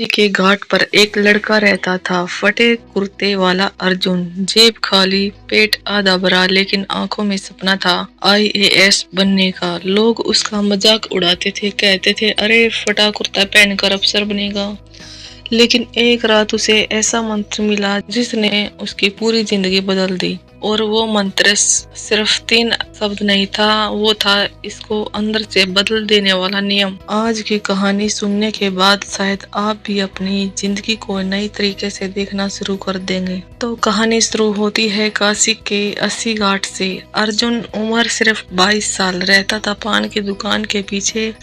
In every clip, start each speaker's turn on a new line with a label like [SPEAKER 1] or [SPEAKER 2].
[SPEAKER 1] नदी के घाट पर एक लड़का रहता था, फटे कुर्ते वाला अर्जुन। जेब खाली, पेट आधा भरा, लेकिन आंखों में सपना था आईएएस बनने का। लोग उसका मजाक उड़ाते थे, कहते थे, अरे फटा कुर्ता पहनकर अफसर बनेगा। लेकिन एक रात उसे ऐसा मंत्र मिला जिसने उसकी पूरी जिंदगी बदल दी। और वो मंत्र सिर्फ 3 शब्द नहीं था, वो था इसको अंदर से बदल देने वाला नियम। आज की कहानी सुनने के बाद शायद आप भी अपनी जिंदगी को नई तरीके से देखना शुरू कर देंगे। तो कहानी शुरू होती है काशी के 80 घाट से। अर्जुन उम्र सिर्फ 22 साल, रहता था पान की दुकान के पीछे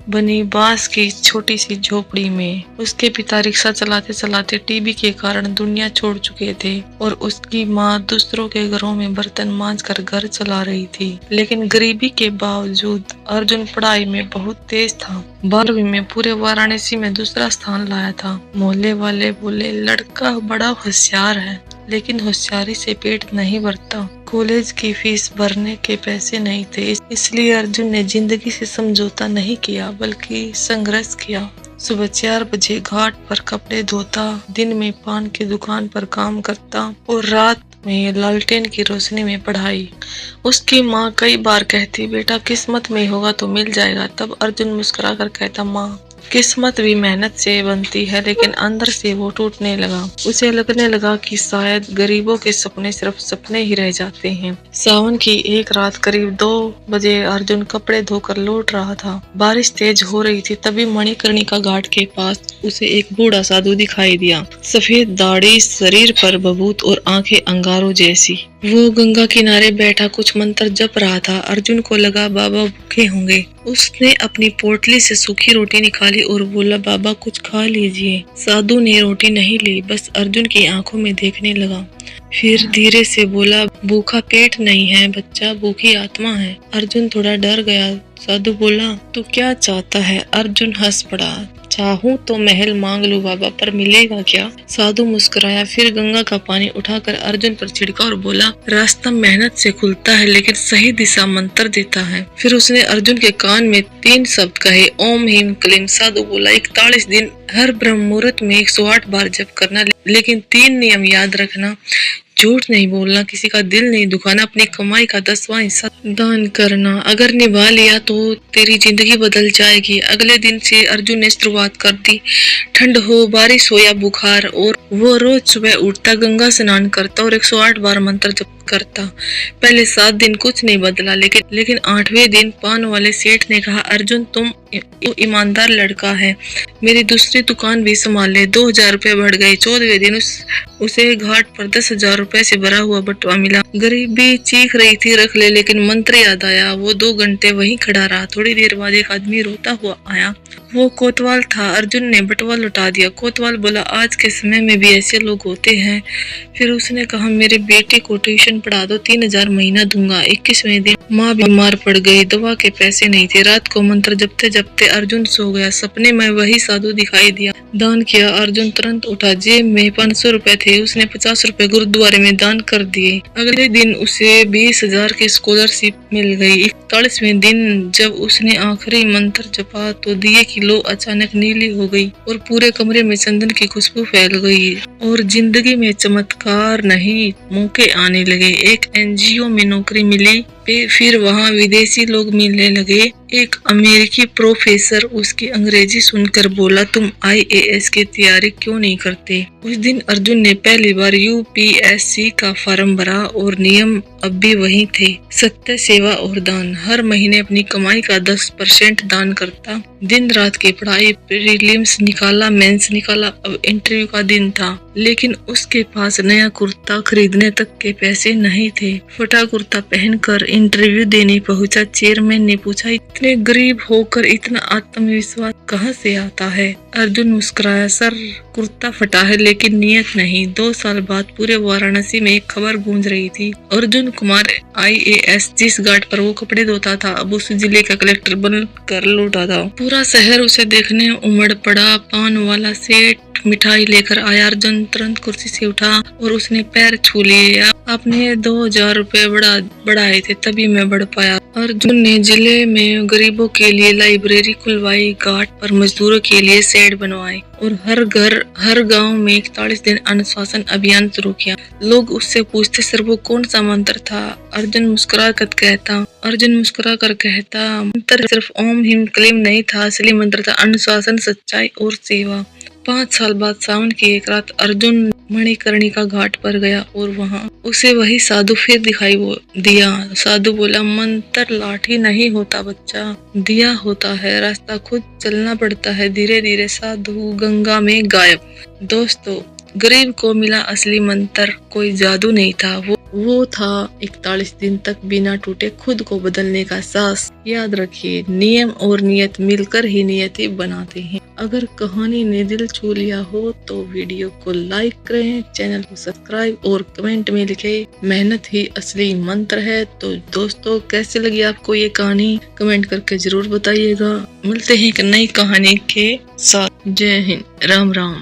[SPEAKER 1] बनी बांस की छोटी सी झोपड़ी में। उसके पिता रिक्शा चलाते चलाते टीबी के कारण दुनिया छोड़ चुके थे और उसकी माँ दूसरों के घरों में बर्तन मांजकर घर चला रही थी। लेकिन गरीबी के बावजूद अर्जुन पढ़ाई में बहुत तेज था। 12वीं में पूरे वाराणसी में दूसरा स्थान लाया था। मोहल्ले वाले बोले, लड़का बड़ा होशियार है, लेकिन होशियारी से पेट नहीं भरता। कॉलेज की फीस भरने के पैसे नहीं थे, इसलिए अर्जुन ने जिंदगी से समझौता नहीं किया बल्कि संघर्ष किया। सुबह 4 बजे घाट पर कपड़े धोता, दिन में पान की दुकान पर काम करता और रात में लालटेन की रोशनी में पढ़ाई। उसकी माँ कई बार कहती, बेटा किस्मत में होगा तो मिल जाएगा। तब अर्जुन मुस्कुराकर कहता, माँ किस्मत भी मेहनत से बनती है। लेकिन अंदर से वो टूटने लगा। उसे लगने लगा कि शायद गरीबों के सपने सिर्फ सपने ही रह जाते हैं। सावन की एक रात करीब 2 बजे अर्जुन कपड़े धोकर लौट रहा था। बारिश तेज हो रही थी। तभी मणिकर्णिका घाट के पास उसे एक बूढ़ा साधु दिखाई दिया। सफेद दाढ़ी, शरीर पर भभूत और आंखें अंगारों जैसी। वो गंगा किनारे बैठा कुछ मंत्र जप रहा था। अर्जुन को लगा बाबा भूखे होंगे। उसने अपनी पोटली से सूखी रोटी निकाली और बोला, बाबा कुछ खा लीजिए। साधु ने रोटी नहीं ली, बस अर्जुन की आंखों में देखने लगा। फिर धीरे से बोला, भूखा पेट नहीं है बच्चा, भूखी आत्मा है। अर्जुन थोड़ा डर गया। साधु बोला, तू क्या चाहता है? अर्जुन हंस पड़ा, चाहूं तो महल मांग लूं बाबा, पर मिलेगा क्या? साधु मुस्कुराया, फिर गंगा का पानी उठाकर अर्जुन पर छिड़का और बोला, रास्ता मेहनत से खुलता है लेकिन सही दिशा मंत्र देता है। फिर उसने अर्जुन के कान में 3 शब्द कहे, ओम ह्रीम क्लीम। साधु बोला, 41 दिन हर ब्रह्म मुहूर्त में 108 बार जप करना, लेकिन 3 नियम याद रखना। झूठ नहीं बोलना, किसी का दिल नहीं दुखाना, अपनी कमाई का 10वां हिस्सा दान करना। अगर निभा लिया तो तेरी जिंदगी बदल जाएगी। अगले दिन से अर्जुन ने शुरुआत कर दी। ठंड हो, बारिश हो या बुखार, और वो रोज सुबह उठता, गंगा स्नान करता और 108 बार मंत्र जप करता। पहले 7 दिन कुछ नहीं बदला, लेकिन 8वें दिन पान वाले सेठ ने कहा, अर्जुन तुम ईमानदार लड़का है, मेरी दूसरी दुकान भी संभाल ले। 2000 रुपए बढ़ गए। 14वें दिन उसे घाट पर 10,000 रुपए से भरा हुआ बटुआ मिला। गरीबी चीख रही थी, रख ले, लेकिन मंत्र याद आया। वो 2 घंटे वहीं खड़ा रहा। थोड़ी देर बाद एक आदमी रोता हुआ आया। वो कोतवाल था। अर्जुन ने बटुआ लौटा दिया। कोतवाल बोला, आज के समय में भी ऐसे लोग होते हैं। फिर उसने कहा, मेरे बेटे को ट्यूशन पढ़ा दो, 3000 महीना दूंगा। 21वें दिन माँ बीमार पड़ गई, दवा के पैसे नहीं थे। रात को मंत्र जपते जपते अर्जुन सो गया। सपने में वही साधु दिखाई दिया। दान किया। अर्जुन तुरंत उठा। जेब में 500 रुपए थे। उसने 50 रुपए गुरुद्वारे में दान कर दिए। अगले दिन उसे 20,000 की स्कॉलरशिप मिल गई। 41वें दिन जब उसने आखिरी मंत्र जपा तो दिए की लो अचानक नीली हो गई और पूरे कमरे में चंदन की खुशबू फैल गई और जिंदगी में चमत्कार नहीं, मौके आने लगे। एक एनजीओ में नौकरी मिली। फिर वहाँ विदेशी लोग मिलने लगे। एक अमेरिकी प्रोफेसर उसकी अंग्रेजी सुनकर बोला, तुम आईएएस की तैयारी क्यों नहीं करते? उस दिन अर्जुन ने पहली बार यूपीएससी का फॉर्म भरा और नियम अब भी वही थे, सत्य, सेवा और दान। हर महीने अपनी कमाई का 10% दान करता। दिन रात की पढ़ाई, प्रीलिम्स निकाला, मेंस निकाला, अब इंटरव्यू का दिन था। लेकिन उसके पास नया कुर्ता खरीदने तक के पैसे नहीं थे। फटा कुर्ता पहनकर इंटरव्यू देने पहुंचा। चेयरमैन ने पूछा, इतने गरीब होकर इतना आत्मविश्वास कहाँ से आता है? अर्जुन मुस्कुराया, सर कुर्ता फटा है लेकिन नियत नहीं। 2 साल बाद पूरे वाराणसी में एक खबर गूंज रही थी, अर्जुन कुमार आईएएस। जिस घाट पर वो कपड़े धोता था अब उस जिले का कलेक्टर बनकर लौटा था। पूरा शहर उसे देखने उमड़ पड़ा। पान वाला सेठ, मिठाई लेकर आया। अर्जुन तुरंत कुर्सी से उठा और उसने पैर छू लिए। आपने 2000 रुपए बढ़ाए थे, तभी मैं बढ़ पाया। अर्जुन ने जिले में गरीबों के लिए लाइब्रेरी खुलवाई, घाट पर मजदूरों के लिए शेड बनवाए और हर गांव में 41 दिन अनुशासन अभियान शुरू किया। लोग उससे पूछते, सर वो कौन सा मंत्र था? अर्जुन मुस्कुरा कर कहता, मंत्र सिर्फ ओम हिम क्लीम नहीं था, असली मंत्र था अनुशासन, सच्चाई और सेवा। 5 साल बाद सावन की एक रात अर्जुन मणिकर्णिका घाट पर गया और वहाँ उसे वही साधु फिर दिखाई दिया। साधु बोला, मंत्र लाठी नहीं होता बच्चा, दिया होता है, रास्ता खुद चलना पड़ता है। धीरे धीरे साधु गंगा में गायब। दोस्तों, गरीब को मिला असली मंत्र, कोई जादू नहीं था, वो था 41 दिन तक बिना टूटे खुद को बदलने का साहस। याद रखिए, नियम और नियत मिलकर ही नियति बनाते हैं। अगर कहानी ने दिल छू लिया हो तो वीडियो को लाइक करें, चैनल को सब्सक्राइब और कमेंट में लिखें, मेहनत ही असली मंत्र है। तो दोस्तों, कैसे लगी आपको ये कहानी? कमेंट करके जरूर बताइएगा। मिलते हैं एक नई कहानी के साथ। जय हिंद, राम राम।